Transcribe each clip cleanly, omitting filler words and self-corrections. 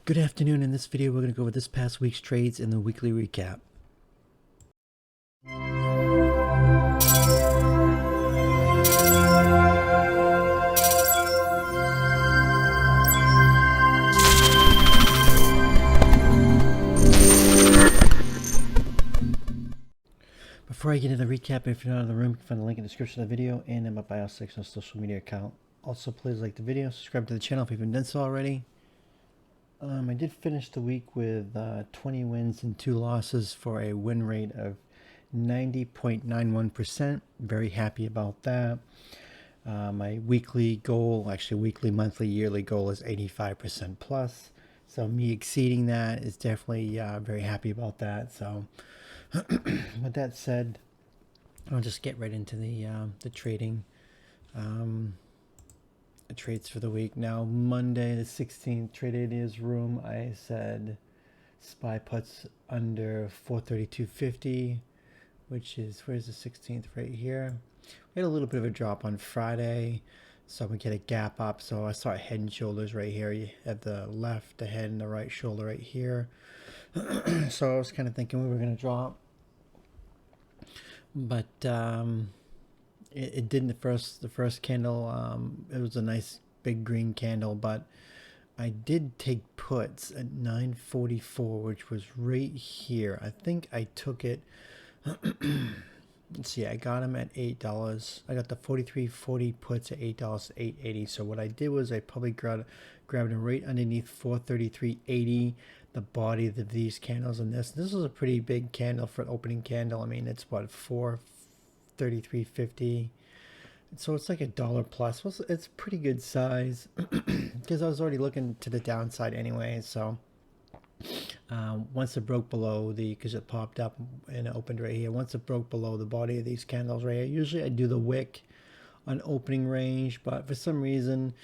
Good afternoon. In this video, we're going to go over this past week's trades in the weekly recap. Before I get into the recap, if you're not in the room, you can find the link in the description of the video and in my bio section of social media account. Also, please like the video, subscribe to the channel if you haven't done so already. I did finish the week with 20 wins and 2 losses for a win rate of 90.91%. Very happy about that. My weekly goal, actually weekly, monthly, yearly goal is 85% plus. So me exceeding that is definitely very happy about that. So with that said, I'll just get right into the trading. Trades for the week. Now Monday the 16th, trade ideas room, I said SPY puts under 432.50, which is, where's the 16th? Right here. We had a little bit of a drop on Friday, so we get a gap up. So I saw head and shoulders right here. You have the left, the head, and the right shoulder right here. So I was kind of thinking we were going to drop, but it didn't. The first candle, it was a nice big green candle, but I did take puts at 944, which was right here. I think I took it. Let's see, I got them at $8. I got the 43.40 puts at $8, $8.80. So what I did was I probably grabbed them right underneath 433.80, the body of these candles. And this is a pretty big candle for an opening candle. I mean, it's what, 433.50. So it's like $1 plus. It's pretty good size because I was already looking to the downside anyway. So once it broke below because it popped up and it opened right here. Once it broke below the body of these candles right here, usually I do the wick on opening range, but for some reason,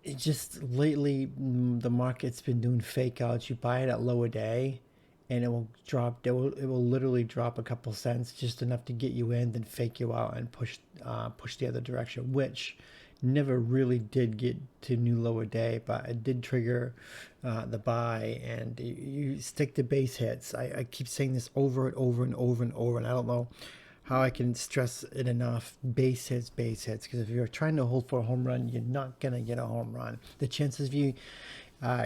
it just lately the market's been doing fake outs. You buy it at lower day, and it will drop. It will literally drop a couple cents, just enough to get you in, then fake you out and push the other direction, which never really did get to new lower day, but it did trigger the buy. And you stick to base hits. I keep saying this over and over and over and over, and I don't know how I can stress it enough. Base hits, because if you're trying to hold for a home run, you're not gonna get a home run. The chances of you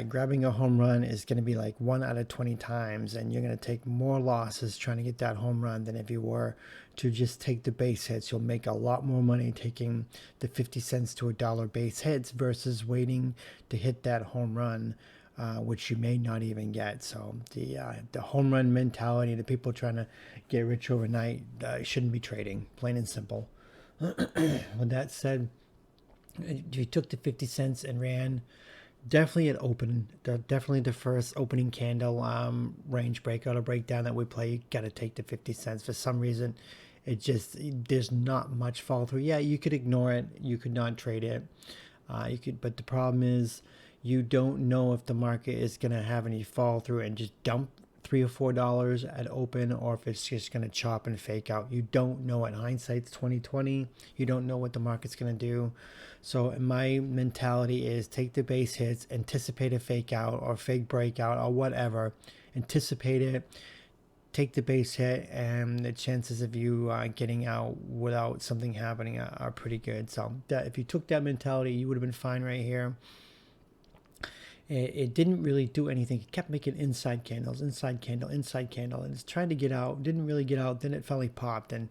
grabbing a home run is going to be like 1 out of 20 times, and you're going to take more losses trying to get that home run than if you were to just take the base hits. You'll make a lot more money taking the 50 cents to $1 base hits versus waiting to hit that home run, which you may not even get. So the home run mentality, the people trying to get rich overnight, shouldn't be trading, plain and simple. With that said, if you took the 50 cents and ran, definitely definitely the first opening candle range breakout or breakdown that we play, you got to take the 50 cents. For some reason, there's not much fall through. Yeah, you could ignore it, you could not trade it, but the problem is you don't know if the market is going to have any fall through and just dump $3 or $4 at open, or if it's just going to chop and fake out. You don't know. In hindsight's 2020. You don't know what the market's going to do. So my mentality is take the base hits, anticipate a fake out or fake breakout or whatever, anticipate it, take the base hit, and the chances of you getting out without something happening are pretty good. So if you took that mentality, you would have been fine right here. It didn't really do anything. It kept making inside candles, inside candle, inside candle, and it's trying to get out. Didn't really get out. Then it finally popped. And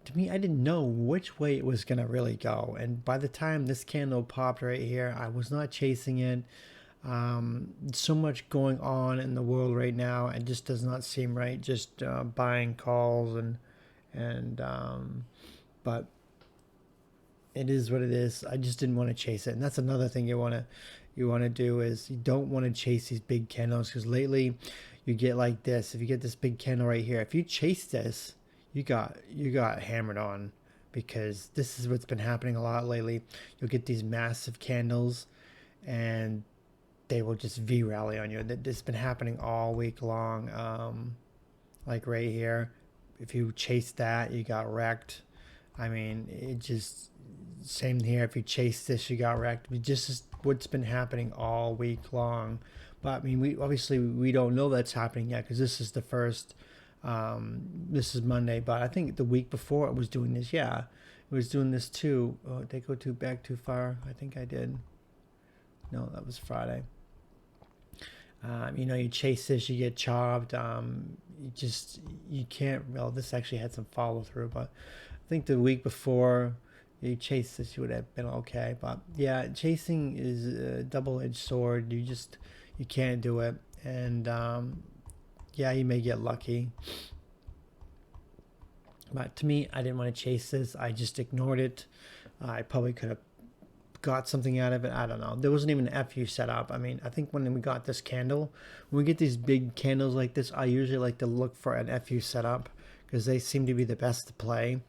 to me, I didn't know which way it was going to really go. And by the time this candle popped right here, I was not chasing it. So much going on in the world right now. It just does not seem right. Just buying calls but it is what it is. I just didn't want to chase it. And that's another thing you want to do is you don't want to chase these big candles, because lately you get like this. If you get this big candle right here, if you chase this, you got hammered on, because this is what's been happening a lot lately. You'll get these massive candles and they will just V rally on you. This has been happening all week long. Like right here, if you chase that, you got wrecked. I mean, it just, same here. If you chase this, you got wrecked. It just is what's been happening all week long. But I mean, we don't know that's happening yet because this is the first. This is Monday, but I think the week before it was doing this. Yeah, it was doing this too. Oh, did they go back too far? I think I did. No, that was Friday. You chase this, you get chopped. You can't. Well, this actually had some follow through, but I think the week before you chase this, you would have been okay. But yeah, chasing is a double-edged sword. You can't do it, and yeah, you may get lucky. But to me, I didn't want to chase this. I just ignored it. I probably could have got something out of it. I don't know. There wasn't even an FU set up. I mean, I think when we got this candle, when we get these big candles like this, I usually like to look for an FU setup because they seem to be the best to play.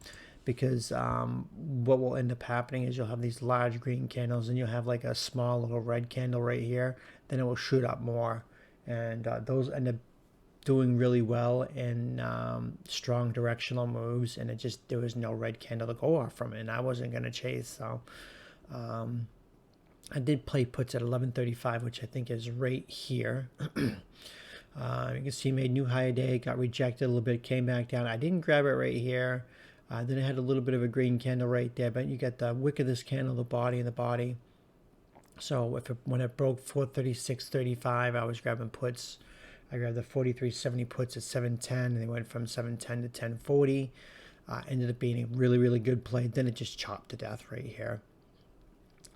Because what will end up happening is you'll have these large green candles and you'll have like a small little red candle right here. Then it will shoot up more. And those end up doing really well in strong directional moves. And there was no red candle to go off from it. And I wasn't going to chase. So I did play puts at 1135, which I think is right here. You can see made new higher day, got rejected a little bit, came back down. I didn't grab it right here. Then it had a little bit of a green candle right there, but you got the wick of this candle, the body and the body. So when it broke 436.35, I was grabbing puts. I grabbed the 43.70 puts at 710, and they went from 710 to 1040. Ended up being a really, really good play. Then it just chopped to death right here.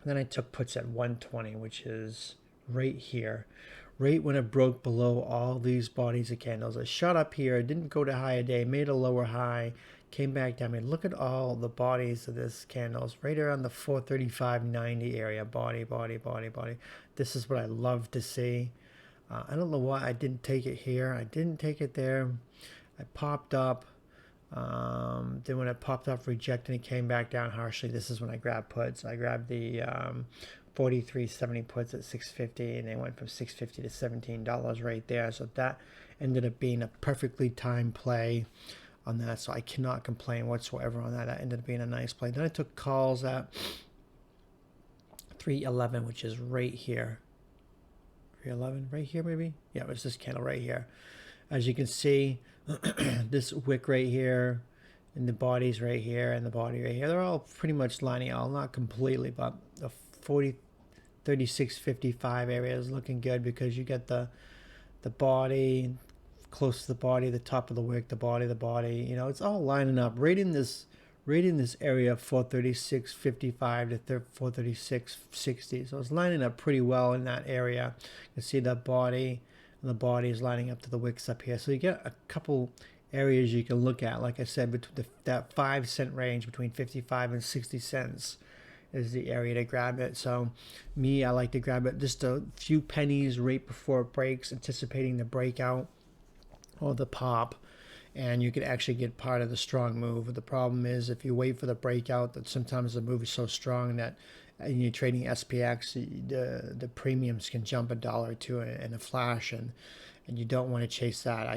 And then I took puts at 120, which is right here. Right when it broke below all these bodies of candles. It shot up here, didn't go to higher day, made a lower high, came back down. I mean, look at all the bodies of this candles right around the 435.90 area. Body. This is what I love to see. I don't know why I didn't take it here. I didn't take it there. I popped up. Then when it popped up, rejected, and it came back down harshly. This is when I grabbed puts. I grabbed the 43.70 puts at 650, and they went from 650 to $17 right there. So that ended up being a perfectly timed play on that. So I cannot complain whatsoever on that. That ended up being a nice play. Then I took calls at 311, which is right here. 311 right here, maybe? Yeah, it was this candle right here. As you can see, this wick right here, and the bodies right here, and the body right here, they're all pretty much lining out, not completely, but the 36.55 area is looking good because you get the body close to the body, the top of the wick, the body. It's all lining up right in this area, 436.55 to 436.60. So it's lining up pretty well in that area. You can see the body, and the body is lining up to the wicks up here. So you get a couple areas you can look at. Like I said, between that 5-cent range between 55 and 60 cents is the area to grab it. So I like to grab it just a few pennies right before it breaks, anticipating the breakout or the pop, and you can actually get part of the strong move. The problem is if you wait for the breakout, that sometimes the move is so strong that and you're trading SPX, the premiums can jump $1 or $2 in a flash, and you don't want to chase that.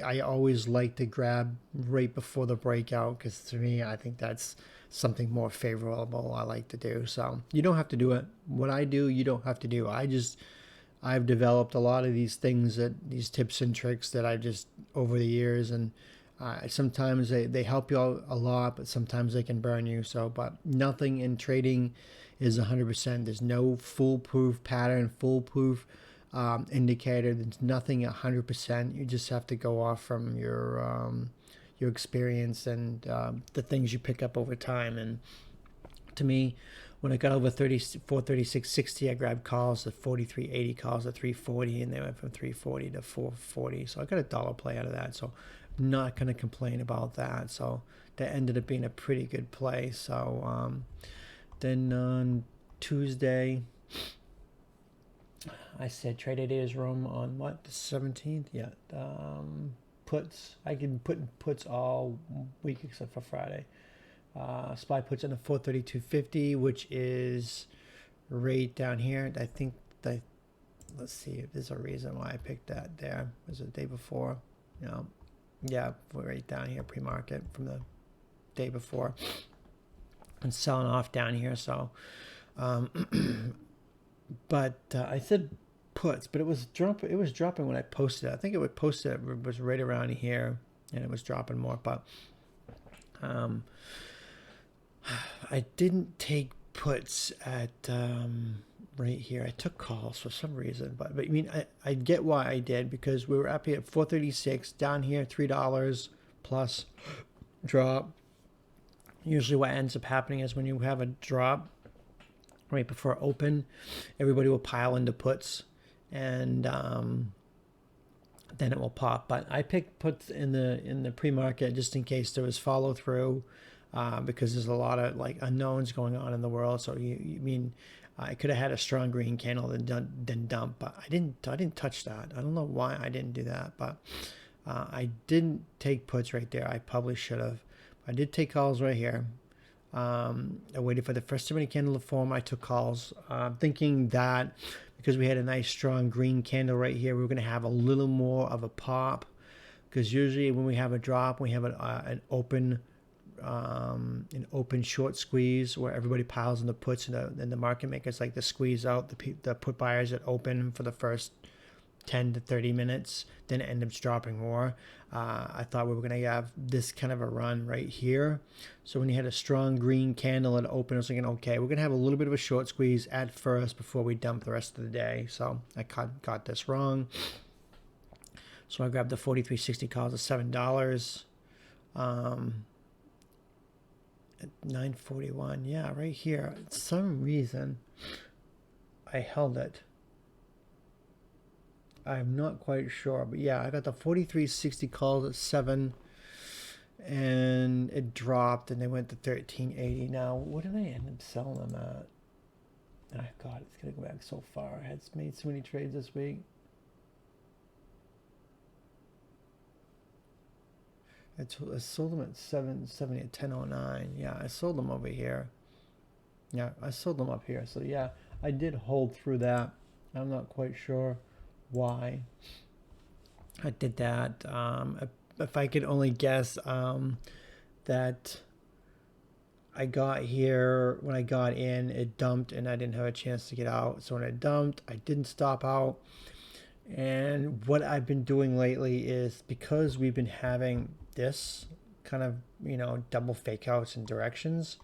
I always like to grab right before the breakout because to me, I think that's something more favorable I like to do. So you don't have to do it. What I do, you don't have to do. I've developed a lot of these things, these tips and tricks that I just over the years, and sometimes they help you out a lot, but sometimes they can burn you. So, but nothing in trading is 100%. There's no foolproof pattern, foolproof indicator. There's nothing 100%. You just have to go off from your experience and the things you pick up over time. And to me, when I got over 436.60, I grabbed calls at 43.80, calls at 340, and they went from 340 to 440. So I got $1 play out of that. So I'm not going to complain about that. So that ended up being a pretty good play. So then on Tuesday, I said trade ideas room on what, the 17th? Yeah. Puts. I can put puts all week except for Friday. SPY puts in a 432.50, which is right down here. I think let's see if there's a reason why I picked that there. It was the day before. Yeah, right down here, pre-market from the day before. And selling off down here. So, but I said puts, but it was drop. It was dropping when I posted it. I think it would post it was right around here, and it was dropping more. But um, I didn't take puts at right here. I took calls for some reason, but I mean I get why I did, because we were up here at 436, down here $3 plus drop. Usually what ends up happening is when you have a drop right before open, everybody will pile into puts, and then it will pop. But I picked puts in the pre-market just in case there was follow through, because there's a lot of like unknowns going on in the world. So you mean I could have had a strong green candle then dump, but I didn't touch that. I don't know why I didn't do that, but I didn't take puts right there. I probably should have. I did take calls right here. I waited for the first too many candle to form. I took calls, thinking that because we had a nice strong green candle right here, we were going to have a little more of a pop. Because usually when we have a drop, we have an open short squeeze where everybody piles in the puts, and the market makers like to squeeze out the put buyers that open for the first 10 to 30 minutes, then it ends up dropping more. I thought we were going to have this kind of a run right here. So when you had a strong green candle at open, I was thinking, okay, we're going to have a little bit of a short squeeze at first before we dump the rest of the day. So I got this wrong. So I grabbed the 4360 calls at $7. At 941, yeah, right here. For some reason, I held it. I'm not quite sure, but yeah, I got the 4360 calls at 7, and it dropped, and they went to 1380. Now, what did I end up selling them at? Oh God, it's gonna go back so far. I had made so many trades this week. I sold them at 770 at 1009. Yeah, I sold them over here. Yeah, I sold them up here. So yeah, I did hold through that. I'm not quite sure why I did that. If I could only guess, that I got here, when I got in, it dumped and I didn't have a chance to get out. So when it dumped, I didn't stop out. And what I've been doing lately is, because we've been having this kind of, double fake outs and directions,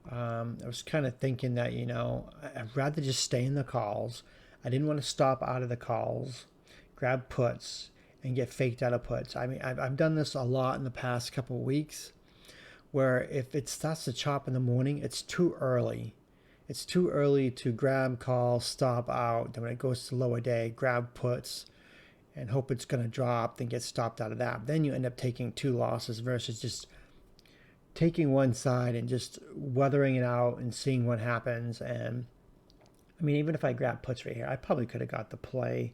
I was kind of thinking that, I'd rather just stay in the calls. I didn't want to stop out of the calls, grab puts, and get faked out of puts. I mean, I've done this a lot in the past couple of weeks, where if it starts to chop in the morning, it's too early. It's too early to grab calls, stop out. Then when it goes to lower day, grab puts and hope it's going to drop, then get stopped out of that. Then you end up taking 2 losses versus just taking one side and just weathering it out and seeing what happens. And I mean, even if I grabbed puts right here, I probably could have got the play,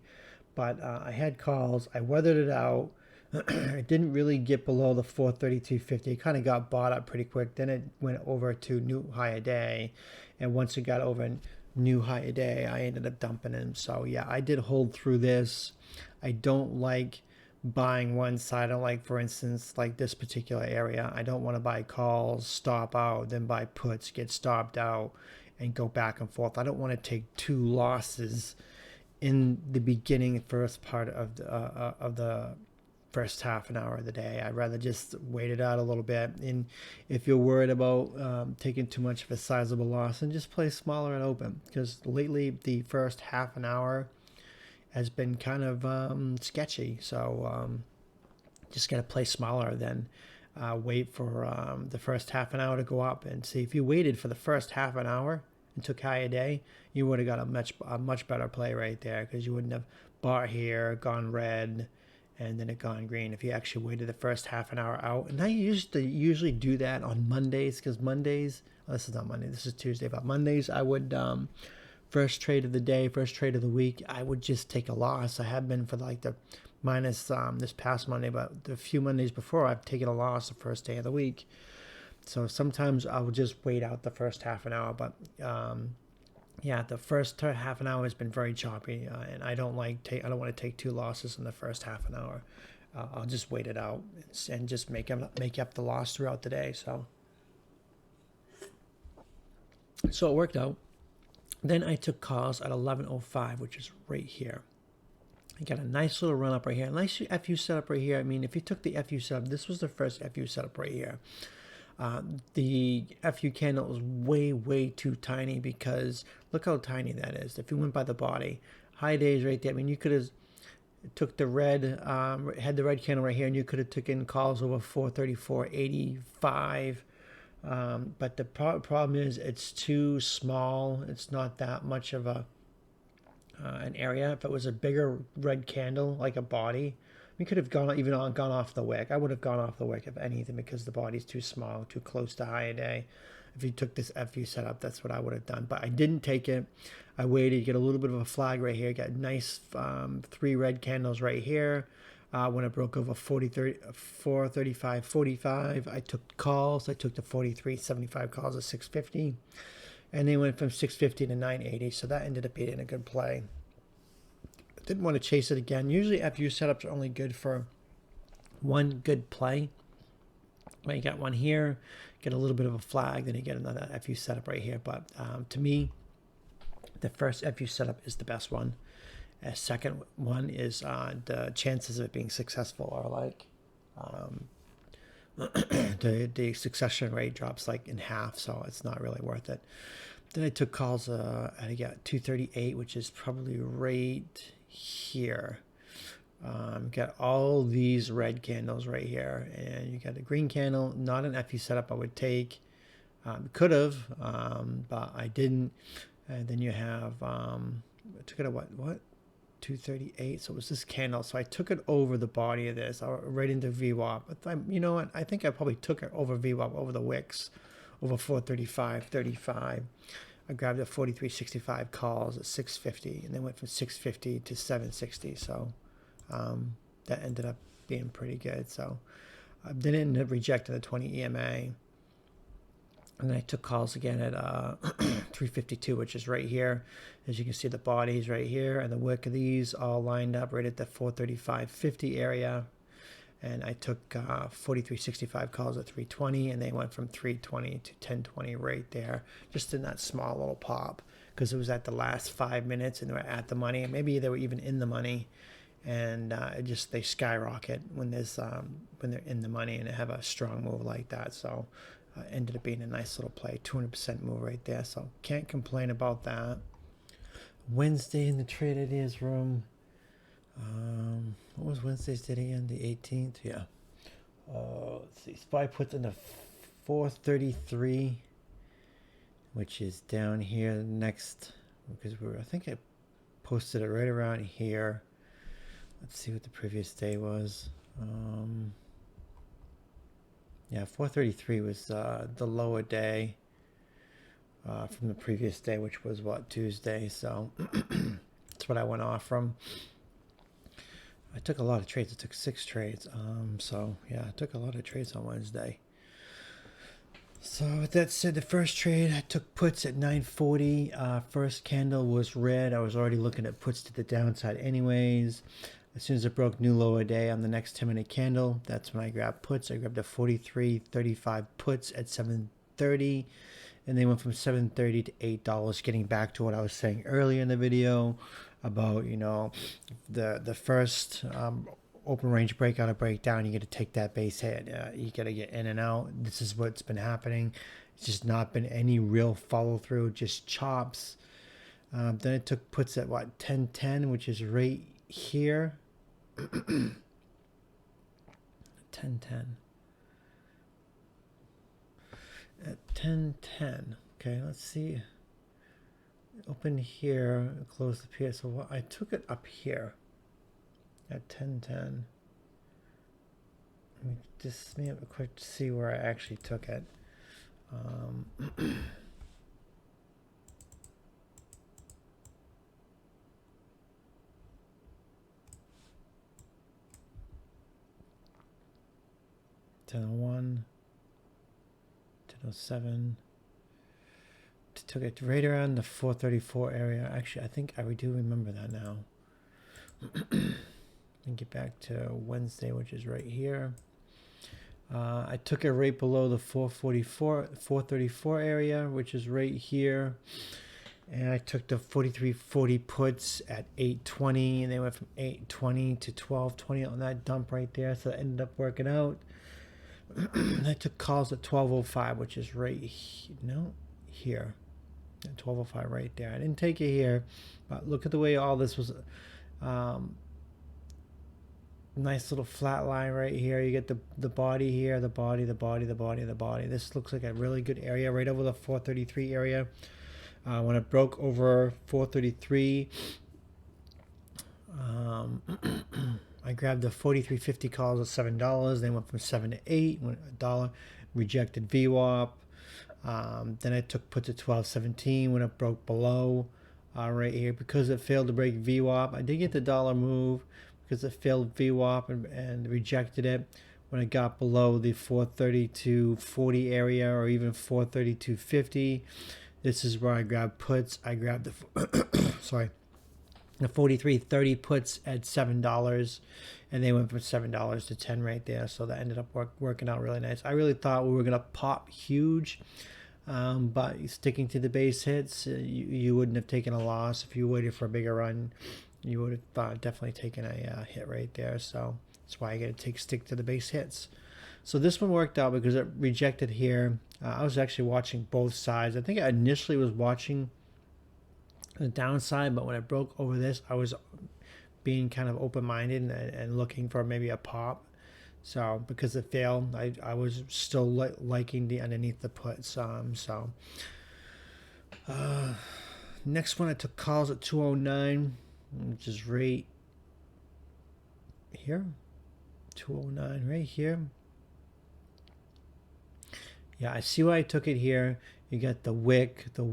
but I had calls. I weathered it out. It didn't really get below the 432.50. It kind of got bought up pretty quick. Then it went over to new high a day, and once it got over new high a day, I ended up dumping him. So yeah, I did hold through this. I don't like buying one side. I don't like, for instance, like this particular area, I don't want to buy calls, stop out, then buy puts, get stopped out, and go back and forth. I don't want to take 2 losses in the beginning first part of the first half an hour of the day. I'd rather just wait it out a little bit. And if you're worried about taking too much of a sizable loss, then just play smaller and open, because lately the first half an hour has been kind of sketchy. So just got to play smaller than wait for the first half an hour to go up. And see, if you waited for the first half an hour and took high a day, you would have got a much better play right there, because you wouldn't have bought here, gone red, and then it gone green if you actually waited the first half an hour out. And I used to usually do that on Mondays, because Mondays, this is not Monday, this is Tuesday, but Mondays I would, first trade of the day, first trade of the week, I would just take a loss. I have been for like the minus this past Monday, but the few Mondays before, I've taken a loss the first day of the week. So sometimes I will just wait out the first half an hour, but yeah, the first half an hour has been very choppy, and I don't want to take 2 losses in the first half an hour. I'll just wait it out and just make up the loss throughout the day. So it worked out. Then I took calls at 11:05, which is right here. I got a nice little run up right here. Nice FU setup right here. I mean, if you took the FU setup, this was the first FU setup right here. The FU candle was way, way too tiny because look how tiny that is. If you went by the body, high days right there. I mean, you could have took the red, had the red candle right here, and you could have taken calls over 434.85. But the problem is it's too small. It's not that much of a an area. If it was a bigger red candle, like a body, we could have gone off the wick. I would have gone off the wick if anything because the body's too small, too close to high a day. If you took this FU setup, that's what I would have done. But I didn't take it. I waited, get a little bit of a flag right here. Got nice 3 red candles right here. When it broke over 435.45, I took calls. I took the 43.75 calls at 650. And they went from 650 to 980. So that ended up being a good play. Didn't want to chase it again. Usually FU setups are only good for one good play. When you got one here, get a little bit of a flag, then you get another FU setup right here. But to me, the first FU setup is the best one. A second one is the chances of it being successful are like the succession rate drops like in half, so it's not really worth it. Then I took calls I got 238, which is probably right here. Got all these red candles right here, and you got a green candle. Not an FU setup I would take. Could have, but I didn't. And then you have I took it at what 238. So it was this candle. So I took it over the body of this, right into VWAP. You know what? I think I probably took it over VWAP, over the wicks, over 435.35. I grabbed the 43.65 calls at 650, and then went from 650 to 760. So that ended up being pretty good. So I didn't end up rejecting the 20 EMA. And then I took calls again at 352, which is right here. As you can see, the body's right here, and the wick of these all lined up right at the 435.50 area. And I took 43.65 calls at 320, and they went from 320 to 1020 right there, just in that small little pop, because it was at the last 5 minutes, and they were at the money, and maybe they were even in the money, and they skyrocket when when they're in the money and they have a strong move like that. So ended up being a nice little play, 200% move right there. So can't complain about that. Wednesday in the trade ideas room. What was Wednesday's date again? The 18th? Yeah. Let's see. SPY puts in the 433, which is down here next, because I think I posted it right around here. Let's see what the previous day was. Yeah, 433 was the lower day from the previous day, which was what, Tuesday. So that's what I went off from. I took a lot of trades. I took 6 trades. So yeah, I took a lot of trades on Wednesday. So with that said, the first trade I took puts at 940. First candle was red. I was already looking at puts to the downside anyways. As soon as it broke new lower day on the next 10-minute candle, that's when I grabbed puts. I grabbed the 43.35 puts at 7:30, and they went from 7:30 to $8, getting back to what I was saying earlier in the video about, you know, the first open range breakout or breakdown, you got to take that base hit. You got to get in and out. This is what's been happening. It's just not been any real follow through, just chops. Then it took puts at what, 10:10, which is right here. 10:10 at 10:10. Okay, let's see. Open here, close up here. So I took it up here at 10:10. Let me just have a quick see where I actually took it. 10:01, 10:07. Took it right around the 434 area. Actually, I think I do remember that now. And get back to Wednesday, which is right here. I took it right below the 434 area, which is right here. And I took the 43.40 puts at 8.20, and they went from 8.20 to 12.20 on that dump right there. So it ended up working out. I took calls at 12.05, which is right here. At 12.05 right there. I didn't take it here, but look at the way all this was. Nice little flat line right here. You get the body here, the body, the body, the body, the body. This looks like a really good area right over the 433 area. When it broke over 433, I grabbed the 43.50 calls at $7. They went from 7 to 8, went $1, rejected VWAP. Then I took puts at 12.17 when it broke below right here. Because it failed to break VWAP, I did get the dollar move because it failed VWAP and rejected it when it got below the 432.40 area or even 432.50. This is where I grabbed puts. I grabbed the the 43.30 puts at $7, and they went from $7 to 10 right there. So that ended up working out really nice. I really thought we were gonna pop huge, but sticking to the base hits, you wouldn't have taken a loss. If you waited for a bigger run, you would have definitely taken a hit right there. So that's why I got to stick to the base hits. So this one worked out because it rejected here. I was actually watching both sides. I think I initially was watching the downside, but when it broke over this, I was being kind of open-minded and looking for maybe a pop. So because it failed, I was still liking the underneath the puts. Next one, I took calls at 209, which is right here. 209 right here. Yeah, I see why I took it here. You got the wick, the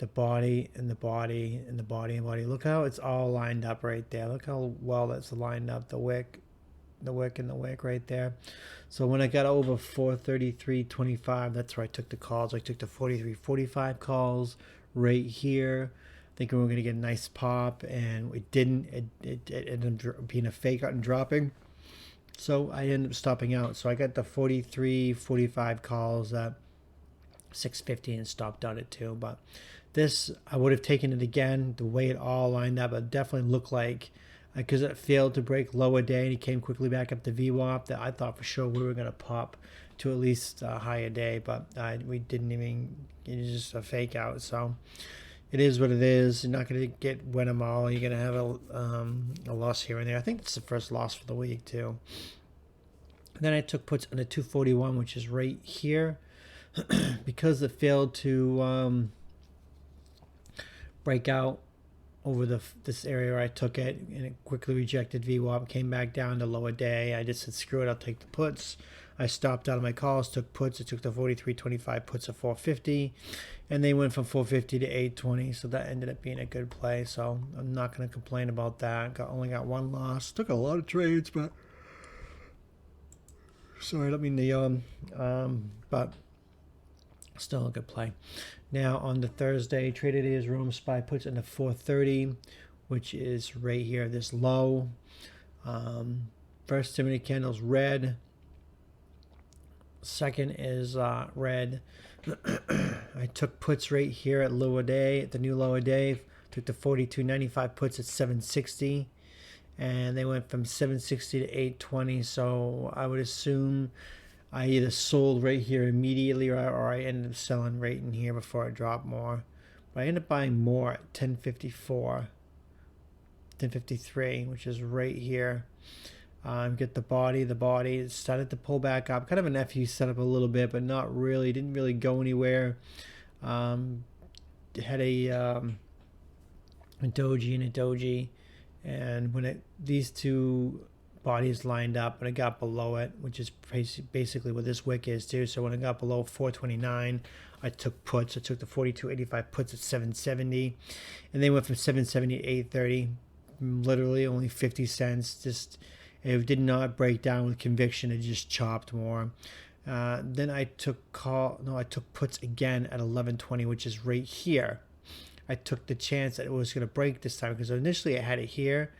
body, and the body, and the body, and body. Look how it's all lined up right there. Look how well that's lined up. The wick, and the wick right there. So when I got over 433.25, that's where I took the calls. I took the 43.45 calls right here, thinking we were going to get a nice pop, and it didn't. It ended up being a fake out and dropping. So I ended up stopping out. So I got the 43.45 calls at 6.50 and stopped out at 2. But this, I would have taken it again, the way it all lined up. It definitely looked like, because it failed to break lower day and he came quickly back up to VWAP, that I thought for sure we were going to pop to at least a higher day. But we didn't even, it was just a fake out. So it is what it is. You're not going to win them all. You're going to have a loss here and there. I think it's the first loss for the week too. Then I took puts on the 241, which is right here. Because it failed to break out over this area where I took it, and it quickly rejected VWAP, came back down to lower day. I just said, screw it, I'll take the puts. I stopped out of my calls, took puts. I took the 43.25 puts at 450, and they went from 450 to 820. So that ended up being a good play. So I'm not going to complain about that. Only got one loss. Took a lot of trades, but sorry, I don't mean to but still a good play. Now on the Thursday, traded his room SPY puts into 430, which is right here, this low. First 10 minute candles red. Second is red. I took puts right here at lower day, at the new lower day. Took the 42.95 puts at 760, and they went from 760 to 820. So I would assume I either sold right here immediately, or I ended up selling right in here before I dropped more. But I ended up buying more at 1054, 1053, which is right here. Get the body. It started to pull back up. Kind of an FU setup a little bit, but not really. Didn't really go anywhere. Had a doji and a doji. And when these two bodies lined up and it got below it, which is basically what this wick is too. So when it got below 429, I took puts. I took the 42.85 puts at 770, and they went from 770 to 830. Literally only 50 cents. Just, it did not break down with conviction. It just chopped more. Then I took puts again at 1120, which is right here. I took the chance that it was going to break this time, because initially I had it here.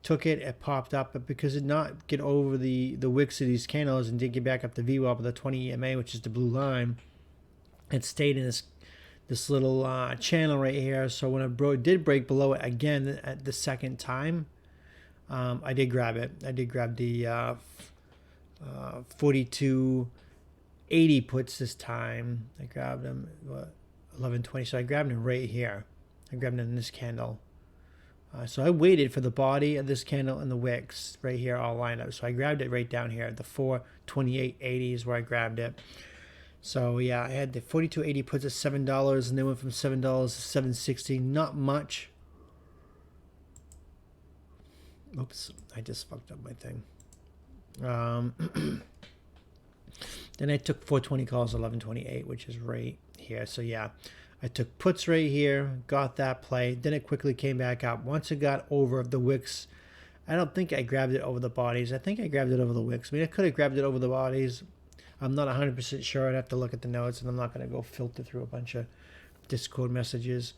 Took it, it popped up, but because it did not get over the wicks of these candles and did get back up to VWAP of the 20 EMA, which is the blue line, it stayed in this little channel right here. So when it did break below it again at the second time, I did grab it. I did grab the 4280 puts this time. I grabbed them 1120. So I grabbed them right here. I grabbed them in this candle. So I waited for the body of this candle and the wicks right here all lined up. So I grabbed it right down here. The 428.80 is where I grabbed it. So yeah, I had the 42.80 puts at $7, and then went from $7 to $7.60. Not much. Oops, I just fucked up my thing. Then I took 420 calls, 1128, which is right here. So yeah, I took puts right here, got that play. Then it quickly came back up. Once it got over the wicks, I don't think I grabbed it over the bodies. I think I grabbed it over the wicks. I mean, I could have grabbed it over the bodies. I'm not 100% sure. I'd have to look at the notes, and I'm not going to go filter through a bunch of Discord messages.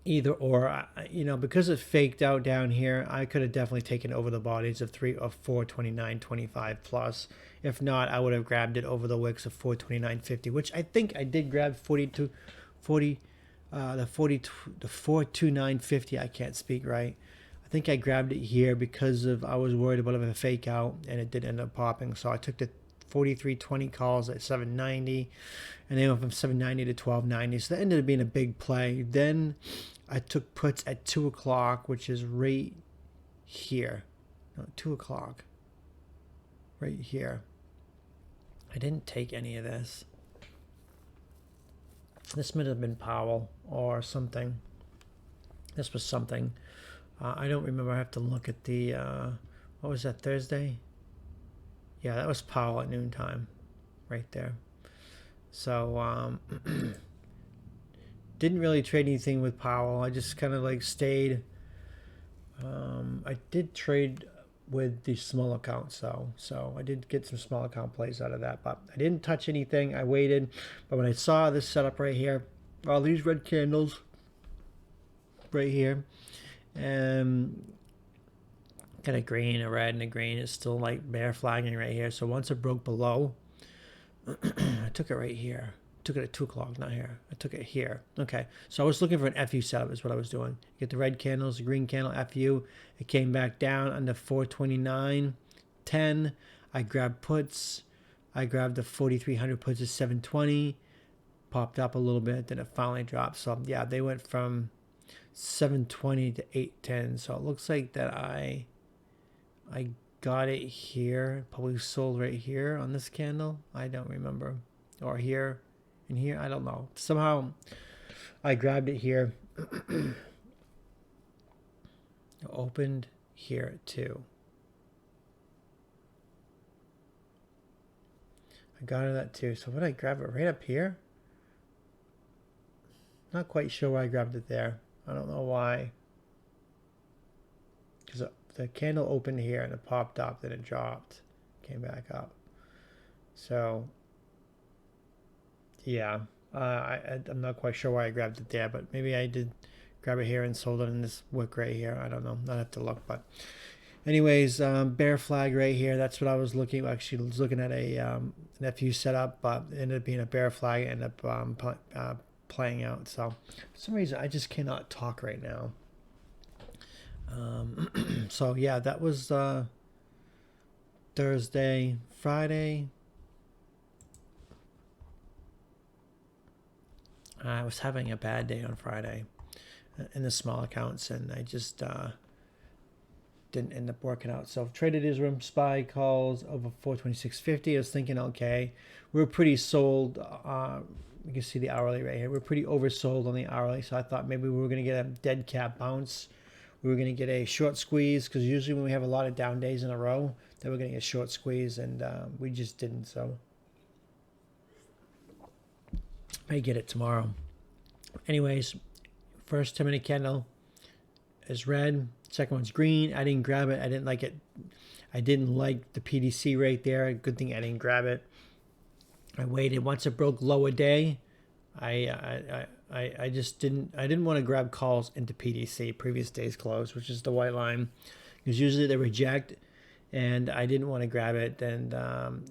Either or, because it faked out down here, I could have definitely taken over the bodies of 429.25 plus. If not, I would have grabbed it over the wicks of 429.50, which I think I did grab the 429.50. I can't speak right. I think I grabbed it here because I was worried about a fake out, and it did end up popping. So I took the 43.20 calls at 790, and they went from 790 to 1290. So that ended up being a big play. Then I took puts at 2 o'clock, which is right here. No, 2 o'clock. Right here. I didn't take any of this. This might have been Powell or something. This was something. I don't remember. I have to look at the, what was that, Thursday? Yeah, that was Powell at noontime. Right there. So, didn't really trade anything with Powell. I just kind of like stayed. I did trade with the small accounts though, so I did get some small account plays out of that, but I didn't touch anything. I waited, but when I saw this setup right here, all these red candles right here, and got a green, a red, and a green is still like bear flagging right here. So once it broke below, I took it right here. Took it at 2 o'clock, not here. I took it here. Okay, so I was looking for an FU setup is what I was doing. Get the red candles, the green candle, FU. It came back down under 429.10. I grabbed puts. I grabbed the 4,300 puts at 720. Popped up a little bit, then it finally dropped. So yeah, they went from 720 to 810. So it looks like that I got it here. Probably sold right here on this candle. I don't remember. Or here. In here, I don't know. Somehow I grabbed it here. Opened here too. I got it that too. So what did I grab it right up here? Not quite sure why I grabbed it there. I don't know why. Because the candle opened here and it popped up, then it dropped, came back up. So yeah, I'm not quite sure why I grabbed it there, but maybe I did grab it here and sold it in this wick right here. I don't know. I'd have to look, but anyways, bear flag right here. That's what I was looking. Actually, I was looking at an FU setup, but it ended up being a bear flag. Ended up playing out. So for some reason, I just cannot talk right now. So yeah, that was Thursday, Friday. I was having a bad day on Friday in the small accounts, and I just didn't end up working out. So traded Israel SPY calls over 426.50. I was thinking, okay, we're pretty sold. You can see the hourly right here. We're pretty oversold on the hourly, so I thought maybe we were going to get a dead cat bounce. We were going to get a short squeeze, because usually when we have a lot of down days in a row, then we're going to get a short squeeze, and we just didn't. So I get it tomorrow. Anyways, first 10-minute candle is red. Second one's green. I didn't grab it. I didn't like it. I didn't like the PDC right there. Good thing I didn't grab it. I waited. Once it broke low a day, I just didn't. I didn't want to grab calls into PDC, previous day's close, which is the white line, because usually they reject, and I didn't want to grab it and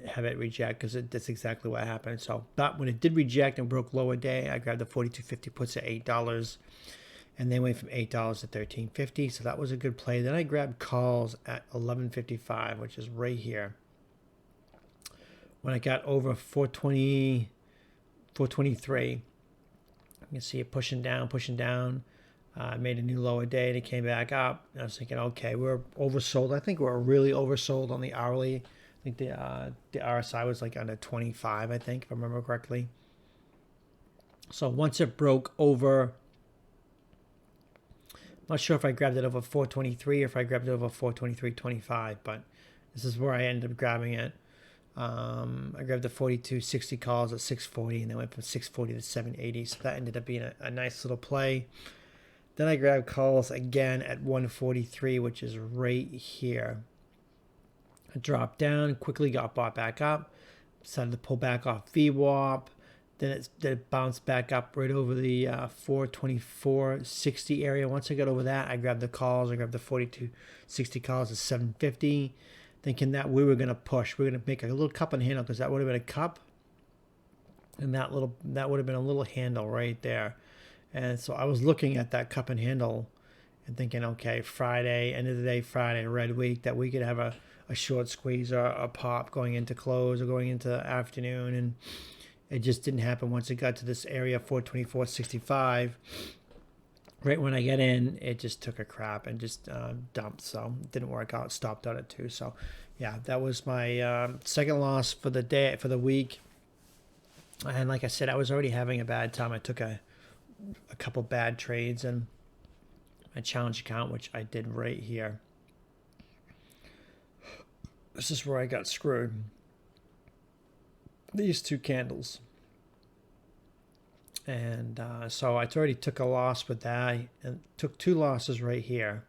have it reject because that's exactly what happened. So, but when it did reject and broke lower day, I grabbed the 42.50 puts at $8, and they went from $8 to $13.50. So that was a good play. Then I grabbed calls at $11.55, which is right here. When I got over 420, 423, you can see it pushing down, pushing down. Made a new lower day and it came back up. And I was thinking, okay, we're oversold. I think we're really oversold on the hourly. I think the RSI was like under 25, I think, if I remember correctly. So once it broke over, I'm not sure if I grabbed it over 423 or if I grabbed it over 423.25, but this is where I ended up grabbing it. I grabbed the 42.60 calls at 640 and then went from 640 to 780. So that ended up being a nice little play. Then I grabbed calls again at 143, which is right here. I dropped down, quickly got bought back up, decided to pull back off VWAP. Then it bounced back up right over the 424.60 area. Once I got over that, I grabbed the calls. I grabbed the 42.60 calls at 750, thinking that we were going to push. We are going to make a little cup and handle because that would have been a cup, and that would have been a little handle right there. And so I was looking at that cup and handle and thinking, okay, Friday, end of the day, Friday, red week, that we could have a short squeeze or a pop going into close or going into afternoon. And it just didn't happen once it got to this area, 424.65. Right when I get in, it just took a crap and just dumped. So it didn't work out. Stopped out at 2. So, yeah, that was my second loss for the day, for the week. And like I said, I was already having a bad time. I took a couple bad trades in my challenge account, which I did right here. This is where I got screwed. These two candles. And so I already took a loss with that and took 2 losses right here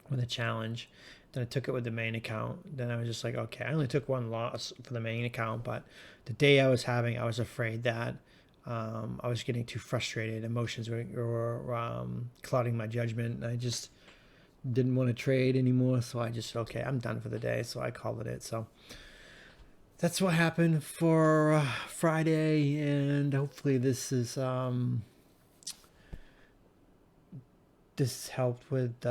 with the challenge. Then I took it with the main account. Then I was just like, okay, I only took 1 loss for the main account, but the day I was having, I was afraid that I was getting too frustrated. Emotions were clouding my judgment. I just didn't want to trade anymore. So I just, okay, I'm done for the day. So I called it. So that's what happened for Friday. And hopefully this is, this helped with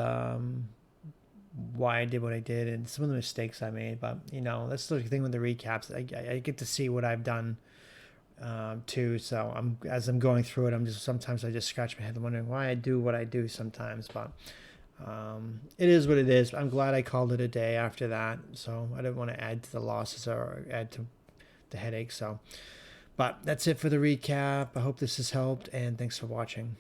why I did what I did and some of the mistakes I made. But, you know, that's the thing with the recaps. I get to see what I've done too. So as I'm going through it, sometimes I just scratch my head wondering why I do what I do sometimes. But it is what it is. I'm glad I called it a day after that. So I didn't want to add to the losses or add to the headache. So, but that's it for the recap. I hope this has helped, and thanks for watching.